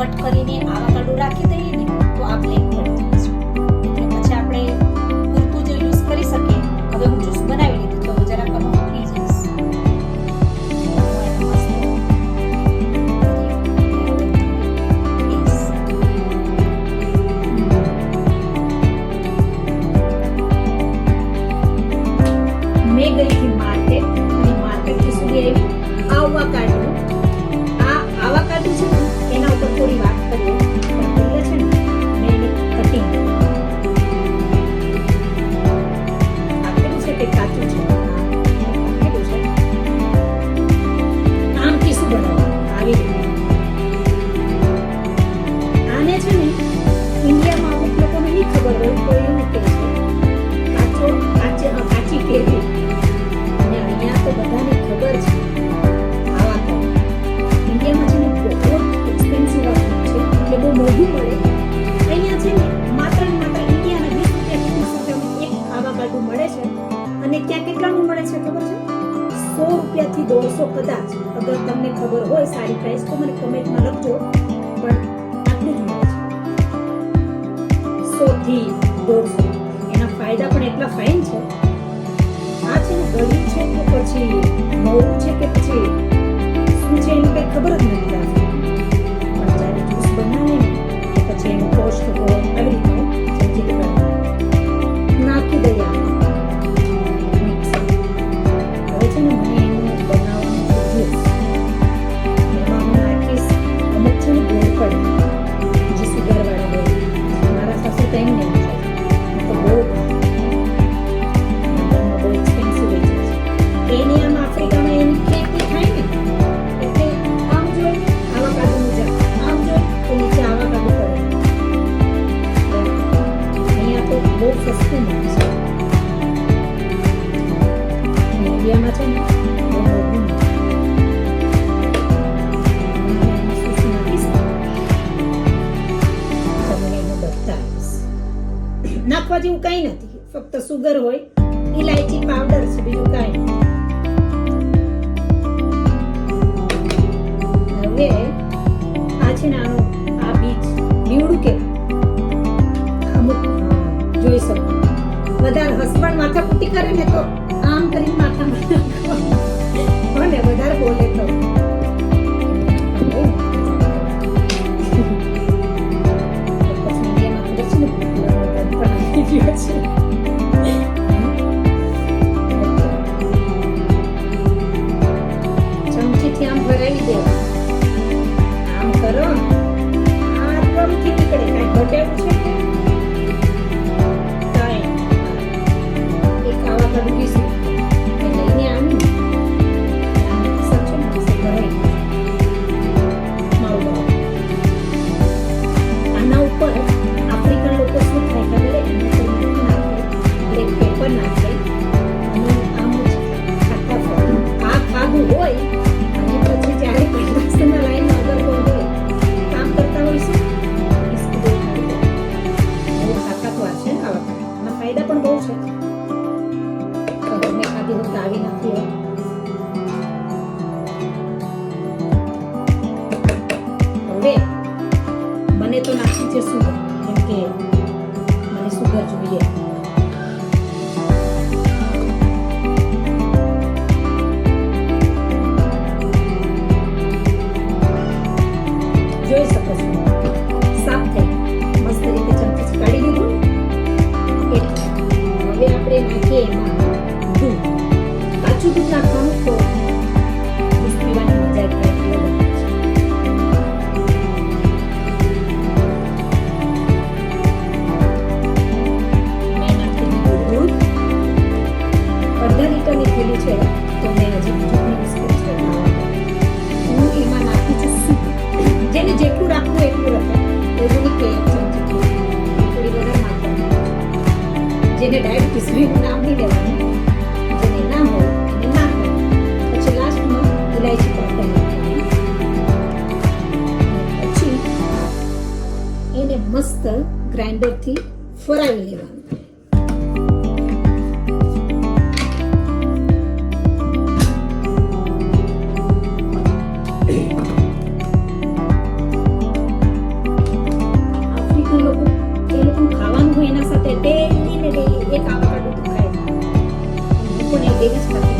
Cut કરીને avocado રાખી દઈએ ને તો આ બ્લેક પડી જાય છે. એટલે પછી આપણે પૂરતું જો યુઝ કરી શકીએ. હવે હું જ્યુસ બનાવી લીધું તો હવે જરાક આમાં ઉકળી જઈશ. મેં ગઈ હતી માર્કેટ અને માર્કેટથી સુધી આવી આવાકાડો. આ આવાકાડો છે ને એના ઉપર થોડી વાત કરીએ. પહેલા છે ને મેં એની કટિંગ આપેલું છે કે કાચું છે આપેલું છે. આમથી શું બનાવવાનું આવી રીતે આને છે ને ઇન્ડિયામાં અમુક લોકોને નહીં ખબર હોય તો એવું કહે છે કાચી કેરી. અને અહીંયા તો બધાને ખબર છે આવાકાડો ઇન્ડિયામાં છે ને બહુ એક્સપેન્સિવ છે એટલે બહુ મોંઘું મળે. અહીંયા છે ને માત્ર ને માત્ર ઇન્ડિયાના 20 રૂપિયા 30 રૂપિયામાં એક આવાકાડો મળે છે. અને ત્યાં કેટલાનું મળે છે ખબર છે? 100 રૂપિયાથી 150 કદાચ. અગર તમને ખબર હોય સારી પ્રાઇસ તો મને કમેન્ટમાં લખજો. પણ આટલું જ મળે છે 100 થી 150. એના ફાયદા પણ એટલા ફાઇન છે. આ છે ને ગળ્યું છે કે પછી મોરું છે કે પછી શું છે એનું કંઈ ખબર જ નથી આવતી. પણ જ્યારે જ્યુસ બનાવે ને તો પછી એનું કોસ્ટ તો આવી રીતનું સમજી લેવાનું. નાખી દઈએ મિક્સર. હવે છે ને મને એનું બનાવવાનું છે જ્યુસ. એમાં હું નાખીશ અમુક છે ને ગોળ પડી જે સુગરવાળા ગોળ. મારા સાસુ ટાઈમ નહીં થાય તો બહુ કેનિયામાં આફ્રિકામાં એની ખેતી થાય ને એટલે આમ જોઈ આવાકાડો મુજબ આમ જોઈ તો નીચે આવાકાડો પડે. અહીંયા તો બહુ સસ્તું મળે છે. ઇન્ડિયામાં છે ને બહુ મોંઘું મળે. શું નાખીશ તમને એનું બતાવીશ. નાખવા જેવું કંઈ નથી, ફક્ત સુગર હોય, ઇલાયચી પાવડર છે, બીજું કાંઈ નથી. હવે આ છે ને આ બીજ લીવડું કે અમુક જોઈ શકો. વધારે હસબન્ડ માથાકૂટી કરે ને તો આમ કરીને માથામાં નાખો ને વધારે બોલે તો ચમચીથી આમ ભરાવી દેવા. આમ કરો આરામથી નીકળે. કાંઈ ઘટેલું છે કાંઈ એક આવાકાડો પીસું એ લઈને આવું સચન ભરાઈ માવું. આના ઉપર આફ્રિકન લોકો શું થાય ખબર? એના પર મીઠું નાખે, બ્લેક પેપર નાખે અને આમ જ ખાતા ફરે. આ ખાધું હોય અને પછી જ્યારે કલાકના લાઈનમાં અગર કોઈ હોય કામ કરતા હોય શું બિસ્કિટ ખાઈ દે. બહુ તાકાતવાર છે ને આવાકાડો. એના ફાયદા પણ બહુ છે. અગર મેં ખાધી હોત તો આવી નથી હોત. હવે મને તો નાખી છે સુગર, કેમ કે મને સુગર જોઈએ. જોઈ શકો છો સાફ થઈ મસ્ત રીતે ચમચી કાઢી દીધું. એટલે હવે આપણે નાખીએ એમાં દૂધ. કાચું દૂધ નાખવાનું તો જ્યુસ પીવાની મજા જ કંઈક અલગ છે. મેં નાખી દીધું દૂધ. 15 લીટરની થેલી છે તો મેં હજી બીજું યુઝ કરી છે. હું એમાં નાખું છું સૂપ. જેને જેટલું રાખવું એટલું રાખે. એવું નહીં કે ચમચી થોડી વધારે નાખવાની. જેને ડાયાબિટીસ હોય એનું નામ નહીં લેવાનું, જેને ના હોય એને નાખવાનું. પછી લાસ્ટમાં ઇલાયચી પાવડર નાખવાની. પછી એને મસ્ત ગ્રાઇન્ડરથી ફરાવી લેવાનું. બેગ જ ખાતી